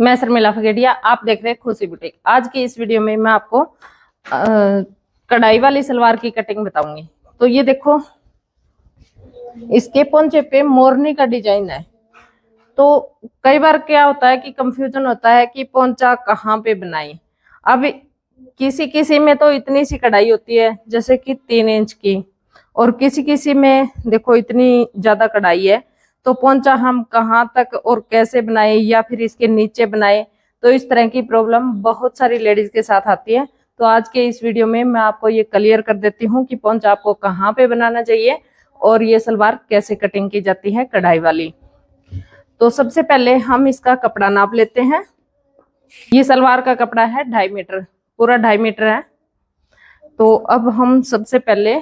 मैं शर्मिला फगेड़िया, आप देख रहे हैं खुशी बुटीक। आज की इस वीडियो में मैं आपको कढ़ाई वाली सलवार की कटिंग बताऊंगी। तो ये देखो, इसके पोंचे पे मोरनी का डिजाइन है। तो कई बार क्या होता है कि कंफ्यूजन होता है कि पोंचा कहाँ पे बनाए। अब किसी किसी में तो इतनी सी कढ़ाई होती है जैसे कि 3 इंच की, और किसी किसी में देखो इतनी ज्यादा कढ़ाई है। तो पोंचा हम कहाँ तक और कैसे बनाए या फिर इसके नीचे बनाए, तो इस तरह की प्रॉब्लम बहुत सारी लेडीज के साथ आती है। तो आज के इस वीडियो में मैं आपको ये क्लियर कर देती हूँ कि पोंचा आपको कहाँ पे बनाना चाहिए और ये सलवार कैसे कटिंग की जाती है कढ़ाई वाली। तो सबसे पहले हम इसका कपड़ा नाप लेते हैं। ये सलवार का कपड़ा है 2.5 मीटर, पूरा 2.5 मीटर है। तो अब हम सबसे पहले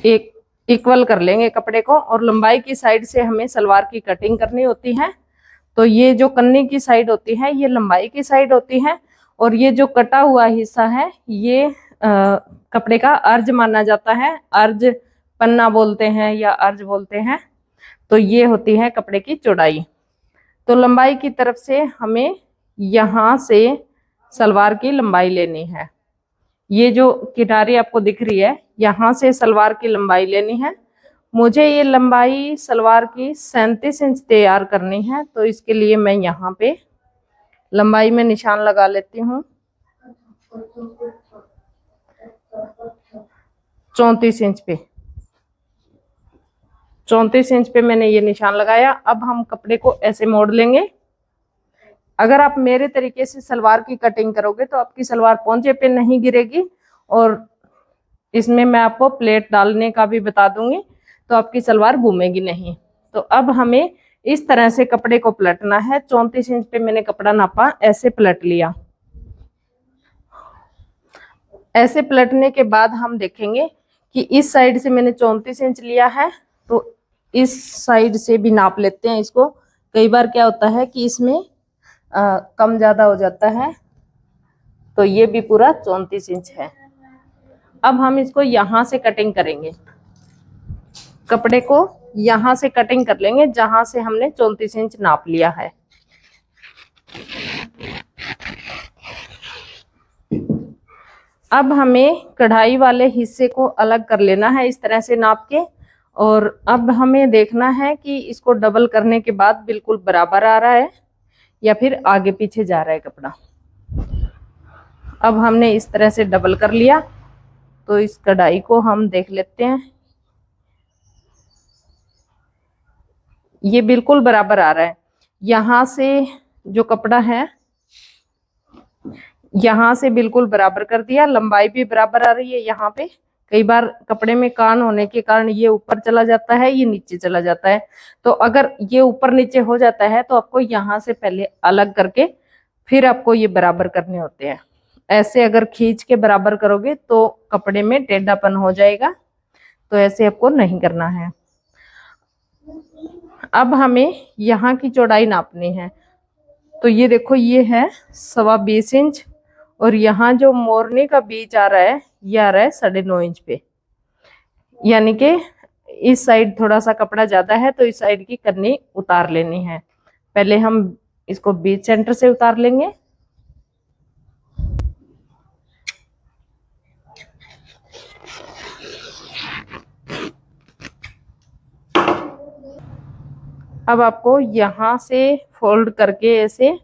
एक इक्वल कर लेंगे कपड़े को, और लंबाई की साइड से हमें सलवार की कटिंग करनी होती है। तो ये जो कन्नी की साइड होती है ये लंबाई की साइड होती है, और ये जो कटा हुआ हिस्सा है ये कपड़े का अर्ज माना जाता है। अर्ज पन्ना बोलते हैं या अर्ज बोलते हैं। तो ये होती है कपड़े की चौड़ाई। तो लंबाई की तरफ से हमें यहाँ से सलवार की लंबाई लेनी है। ये जो किनारी आपको दिख रही है, यहाँ से सलवार की लंबाई लेनी है। मुझे ये लंबाई सलवार की 37 इंच तैयार करनी है। तो इसके लिए मैं यहाँ पे लंबाई में निशान लगा लेती हूँ। 34 इंच पे 34 इंच पे मैंने ये निशान लगाया। अब हम कपड़े को ऐसे मोड़ लेंगे। अगर आप मेरे तरीके से सलवार की कटिंग करोगे तो आपकी सलवार पोंचे पे नहीं गिरेगी, और इसमें मैं आपको प्लेट डालने का भी बता दूंगी, तो आपकी सलवार घूमेगी नहीं। तो अब हमें इस तरह से कपड़े को पलटना है। 34 इंच पे मैंने कपड़ा नापा, ऐसे पलट लिया। ऐसे पलटने के बाद हम देखेंगे कि इस साइड से मैंने 34 इंच लिया है, तो इस साइड से भी नाप लेते हैं इसको। कई बार क्या होता है कि इसमें कम ज्यादा हो जाता है। तो ये भी पूरा 34 इंच है। अब हम इसको यहां से कटिंग करेंगे, कपड़े को यहां से कटिंग कर लेंगे जहां से हमने 34 इंच नाप लिया है। अब हमें कढ़ाई वाले हिस्से को अलग कर लेना है इस तरह से नाप के, और अब हमें देखना है कि इसको डबल करने के बाद बिल्कुल बराबर आ रहा है या फिर आगे पीछे जा रहा है कपड़ा। अब हमने इस तरह से डबल कर लिया। तो इस कढ़ाई को हम देख लेते हैं, ये बिल्कुल बराबर आ रहा है। यहां से जो कपड़ा है यहां से बिल्कुल बराबर कर दिया। लंबाई भी बराबर आ रही है। यहाँ पे कई बार कपड़े में कान होने के कारण ये ऊपर चला जाता है, ये नीचे चला जाता है। तो अगर ये ऊपर नीचे हो जाता है तो आपको यहाँ से पहले अलग करके फिर आपको ये बराबर करने होते हैं। ऐसे अगर खींच के बराबर करोगे तो कपड़े में टेढ़ापन हो जाएगा। तो ऐसे आपको नहीं करना है। अब हमें यहाँ की चौड़ाई नापनी है। तो ये देखो, ये है 22.25 इंच, और यहाँ जो मोरनी का बीच आ रहा है ये आ रहा है 9.5 इंच पे। यानी कि इस साइड थोड़ा सा कपड़ा ज्यादा है, तो इस साइड की कन्नी उतार लेनी है। पहले हम इसको बीच सेंटर से उतार लेंगे। अब आपको यहां से फोल्ड करके ऐसे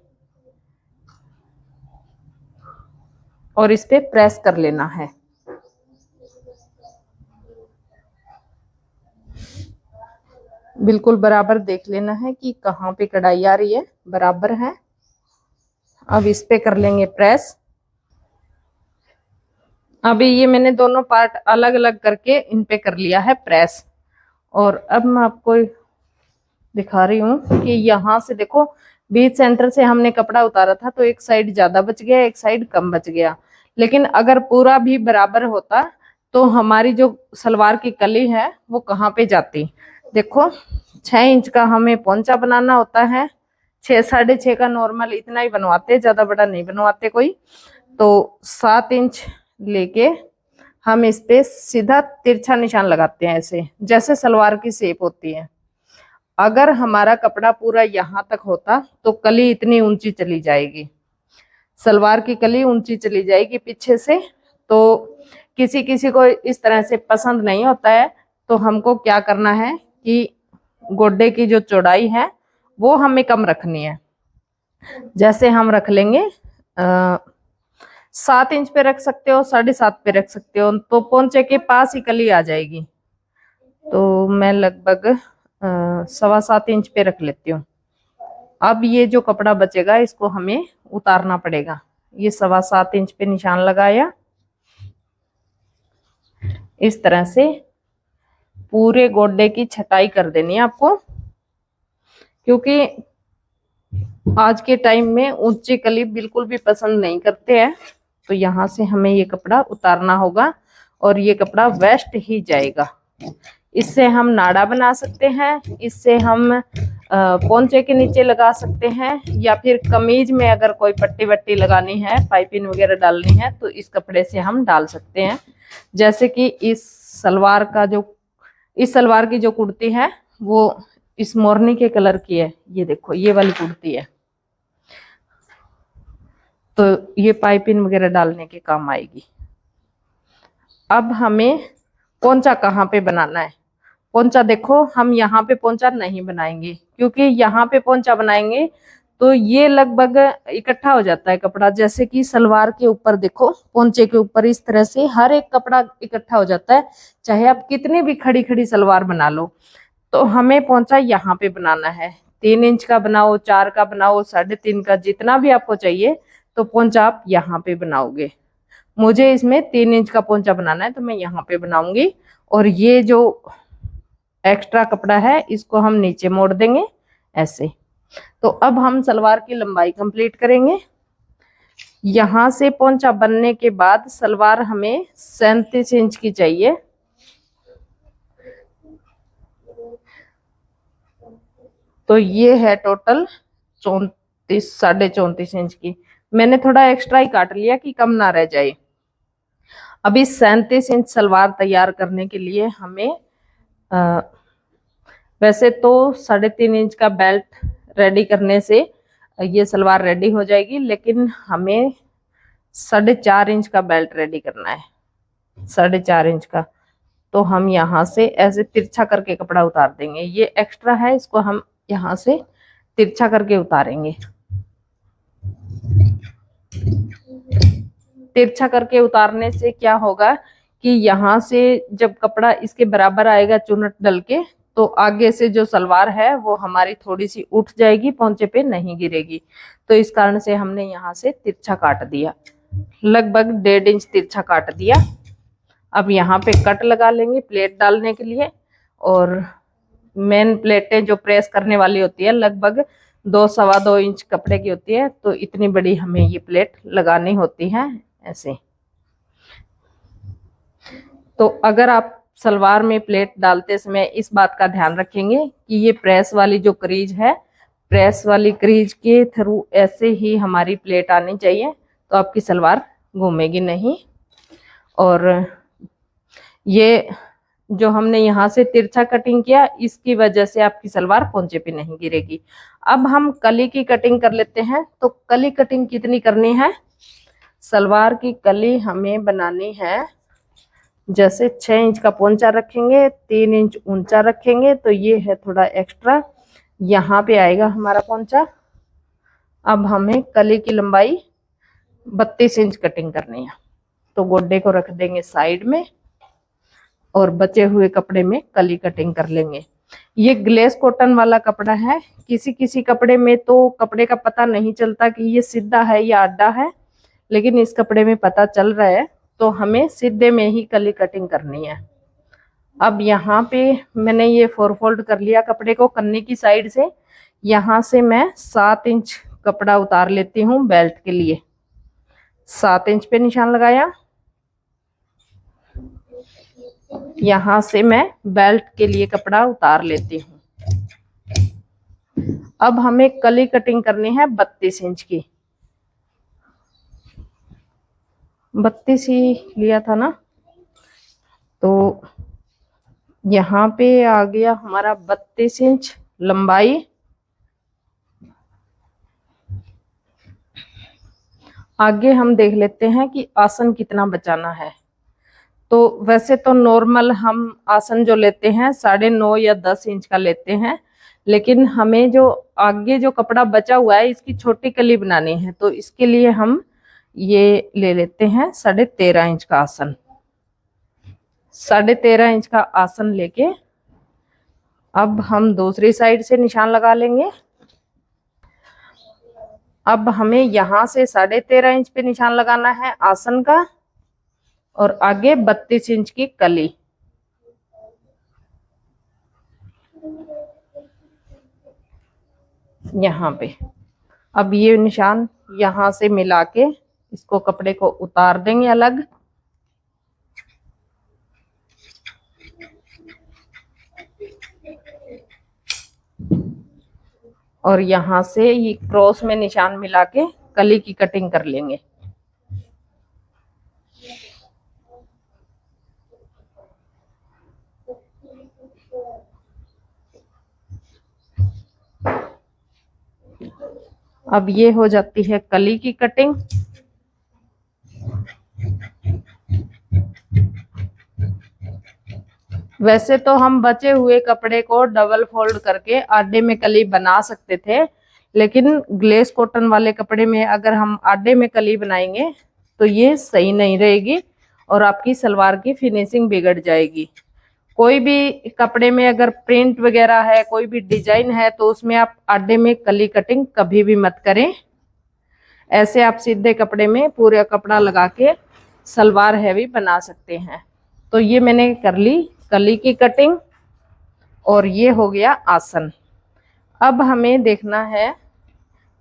और इस पे प्रेस कर लेना है। बिल्कुल बराबर देख लेना है कि कहाँ पे कढ़ाई आ रही है, बराबर है। अब इस पे कर लेंगे प्रेस। अभी ये मैंने दोनों पार्ट अलग अलग करके इन पे कर लिया है प्रेस। और अब मैं आपको दिखा रही हूँ कि यहाँ से देखो, बीच सेंटर से हमने कपड़ा उतारा था तो एक साइड ज्यादा बच गया, एक साइड कम बच गया। लेकिन अगर पूरा भी बराबर होता तो हमारी जो सलवार की कली है वो कहाँ पे जाती। देखो, 6 इंच का हमें पोंचा बनाना होता है। 6 6.5 का नॉर्मल इतना ही बनवाते, ज्यादा बड़ा नहीं बनवाते कोई। तो 7 इंच लेके हम इस पे सीधा तिरछा निशान लगाते हैं, ऐसे जैसे सलवार की शेप होती है। अगर हमारा कपड़ा पूरा यहाँ तक होता तो कली इतनी ऊंची चली जाएगी, सलवार की कली ऊंची चली जाएगी पीछे से, तो किसी किसी को इस तरह से पसंद नहीं होता है। तो हमको क्या करना है कि गोड्डे की जो चौड़ाई है वो हमें कम रखनी है। जैसे हम रख लेंगे 7 इंच पे रख सकते हो, 7.5 पे रख सकते हो, तो पोंचे के पास ही कली आ जाएगी। तो मैं लगभग 7.25 इंच पे रख लेती हूँ। अब ये जो कपड़ा बचेगा इसको हमें उतारना पड़ेगा। ये 7.25 इंच पे निशान लगाया, इस तरह से पूरे गोड्डे की छटाई कर देनी है आपको, क्योंकि आज के टाइम में ऊंची कली बिल्कुल भी पसंद नहीं करते हैं। तो यहाँ से हमें ये कपड़ा उतारना होगा और ये कपड़ा वेस्ट ही जाएगा। इससे हम नाड़ा बना सकते हैं, इससे हम पोंचे के नीचे लगा सकते हैं, या फिर कमीज में अगर कोई पट्टी वट्टी लगानी है, पाइपिंग वगैरह डालनी है, तो इस कपड़े से हम डाल सकते हैं। जैसे कि इस सलवार की जो कुर्ती है वो इस मोरनी के कलर की है। ये देखो, ये वाली कुर्ती है, तो ये पाइपिंग वगैरह डालने के काम आएगी। अब हमें पोंचा कहाँ पे बनाना है? पोंचा देखो, हम यहाँ पे पोंचा नहीं बनाएंगे, क्योंकि यहाँ पे पोंचा बनाएंगे तो ये लगभग इकट्ठा हो जाता है कपड़ा। जैसे कि सलवार के ऊपर देखो, पोंचे के ऊपर इस तरह से हर एक कपड़ा इकट्ठा हो जाता है, चाहे आप कितनी भी खड़ी खड़ी सलवार बना लो। तो हमें पोंचा यहाँ पे बनाना है। 3 इंच का बनाओ, 4 का बनाओ, 3.5 का, जितना भी आपको चाहिए, तो पोंचा आप यहाँ पे बनाओगे। मुझे इसमें 3 इंच का पोंचा बनाना है, तो मैं यहाँ पे बनाऊंगी। और ये जो एक्स्ट्रा कपड़ा है इसको हम नीचे मोड़ देंगे ऐसे। तो अब हम सलवार की लंबाई कंप्लीट करेंगे। यहाँ से पोंचा बनने के बाद सलवार हमें 37 इंच की चाहिए। तो ये है टोटल 34 इंच की। मैंने थोड़ा एक्स्ट्रा ही काट लिया कि कम ना रह जाए। अभी 37 इंच सलवार तैयार करने के लिए हमें वैसे तो 3.5 इंच का बेल्ट रेडी करने से ये सलवार रेडी हो जाएगी, लेकिन हमें 4.5 इंच का बेल्ट रेडी करना है, 4.5 इंच का। तो हम यहाँ से ऐसे तिरछा करके कपड़ा उतार देंगे। ये एक्स्ट्रा है, इसको हम यहाँ से तिरछा करके उतारेंगे। तिरछा करके उतारने से क्या होगा कि यहाँ से जब कपड़ा इसके बराबर आएगा चुनट डल के, तो आगे से जो सलवार है वो हमारी थोड़ी सी उठ जाएगी, पोंचे पे नहीं गिरेगी। तो इस कारण से हमने यहाँ से तिरछा काट दिया, लगभग 1.5 इंच तिरछा काट दिया। अब यहाँ पे कट लगा लेंगे प्लेट डालने के लिए। और मेन प्लेटें जो प्रेस करने वाली होती है लगभग 2-2.25 इंच कपड़े की होती है, तो इतनी बड़ी हमें ये प्लेट लगानी होती है ऐसे। तो अगर आप सलवार में प्लेट डालते समय इस बात का ध्यान रखेंगे कि ये प्रेस वाली जो क्रीज है, प्रेस वाली क्रीज के थ्रू ऐसे ही हमारी प्लेट आनी चाहिए, तो आपकी सलवार घूमेगी नहीं। और ये जो हमने यहाँ से तिरछा कटिंग किया, इसकी वजह से आपकी सलवार पोंचे पे नहीं गिरेगी। अब हम कली की कटिंग कर लेते हैं। तो कली कटिंग कितनी करनी है? सलवार की कली हमें बनानी है, जैसे 6 इंच का पोंचा रखेंगे, 3 इंच ऊंचा रखेंगे, तो ये है थोड़ा एक्स्ट्रा, यहाँ पे आएगा हमारा पोंचा। अब हमें कली की लंबाई 32 इंच कटिंग करनी है। तो गोड्डे को रख देंगे साइड में और बचे हुए कपड़े में कली कटिंग कर लेंगे। ये ग्लेस कॉटन वाला कपड़ा है। किसी किसी कपड़े में तो कपड़े का पता नहीं चलता कि ये सीधा है या अड्डा है, लेकिन इस कपड़े में पता चल रहा है, तो हमें सीधे में ही कली कटिंग करनी है। अब यहाँ पे मैंने ये 4 फोल्ड कर लिया कपड़े को कन्नी की साइड से। यहाँ से मैं 7 इंच कपड़ा उतार लेती हूँ बेल्ट के लिए। 7 इंच पे निशान लगाया। यहाँ से मैं बेल्ट के लिए कपड़ा उतार लेती हूँ। अब हमें कली कटिंग करनी है 32 इंच की। 32 ही लिया था ना, तो यहाँ पे आ गया हमारा 32 इंच लंबाई। आगे हम देख लेते हैं कि आसन कितना बचाना है। तो वैसे तो नॉर्मल हम आसन जो लेते हैं 9.5 या 10 इंच का लेते हैं, लेकिन हमें जो आगे जो कपड़ा बचा हुआ है इसकी छोटी कली बनानी है, तो इसके लिए हम ये ले लेते हैं 13.5 इंच का आसन। 13.5 इंच का आसन लेके अब हम दूसरी साइड से निशान लगा लेंगे। अब हमें यहाँ से 13.5 इंच पे निशान लगाना है आसन का, और आगे 32 इंच की कली। यहाँ पे अब ये निशान यहाँ से मिला के इसको कपड़े को उतार देंगे अलग। और यहाँ से ये क्रॉस में निशान मिला के कली की कटिंग कर लेंगे। अब ये हो जाती है कली की कटिंग। वैसे तो हम बचे हुए कपड़े को डबल फोल्ड करके आडे में कली बना सकते थे, लेकिन ग्लेस कॉटन वाले कपड़े में अगर हम आडे में कली बनाएंगे तो ये सही नहीं रहेगी और आपकी सलवार की फिनिशिंग बिगड़ जाएगी। कोई भी कपड़े में अगर प्रिंट वगैरह है, कोई भी डिजाइन है, तो उसमें आप आडे में कली कटिंग कभी भी मत करें। ऐसे आप सीधे कपड़े में पूरा कपड़ा लगा के सलवार हैवी बना सकते हैं। तो ये मैंने कर ली कली की कटिंग और ये हो गया आसन। अब हमें देखना है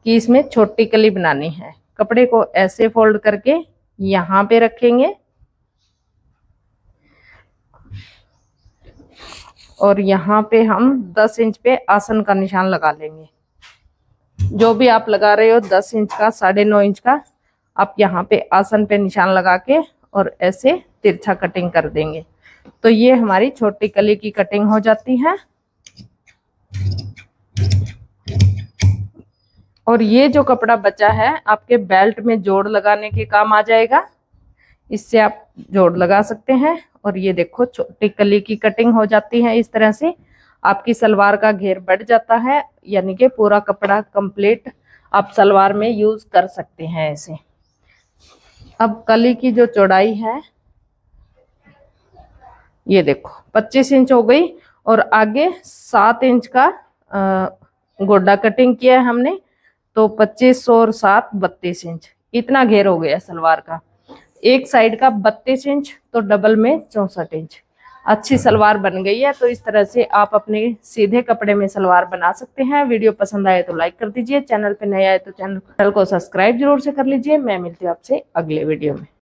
कि इसमें छोटी कली बनानी है। कपड़े को ऐसे फोल्ड करके यहाँ पे रखेंगे और यहाँ पे हम 10 इंच पे आसन का निशान लगा लेंगे। जो भी आप लगा रहे हो 10 इंच का, 9.5 इंच का, आप यहाँ पे आसन पे निशान लगा के और ऐसे तिरछा कटिंग कर देंगे। तो ये हमारी छोटी कली की कटिंग हो जाती है। और ये जो कपड़ा बचा है आपके बेल्ट में जोड़ लगाने के काम आ जाएगा, इससे आप जोड़ लगा सकते हैं। और ये देखो छोटी कली की कटिंग हो जाती है। इस तरह से आपकी सलवार का घेर बढ़ जाता है, यानी कि पूरा कपड़ा कंप्लीट आप सलवार में यूज कर सकते हैं ऐसे। अब कली की जो चौड़ाई है ये देखो 25 इंच हो गई और आगे 7 इंच का गोड्डा कटिंग किया है हमने, तो 25 और 7 32 इंच इतना घेर हो गया सलवार का। एक साइड का 32 इंच तो डबल में 64 इंच। अच्छी सलवार बन गई है। तो इस तरह से आप अपने सीधे कपड़े में सलवार बना सकते हैं। वीडियो पसंद आए तो लाइक कर दीजिए, चैनल पे नए आए तो चैनल को सब्सक्राइब जरूर से कर लीजिए। मैं मिलती हूँ आपसे अगले वीडियो में।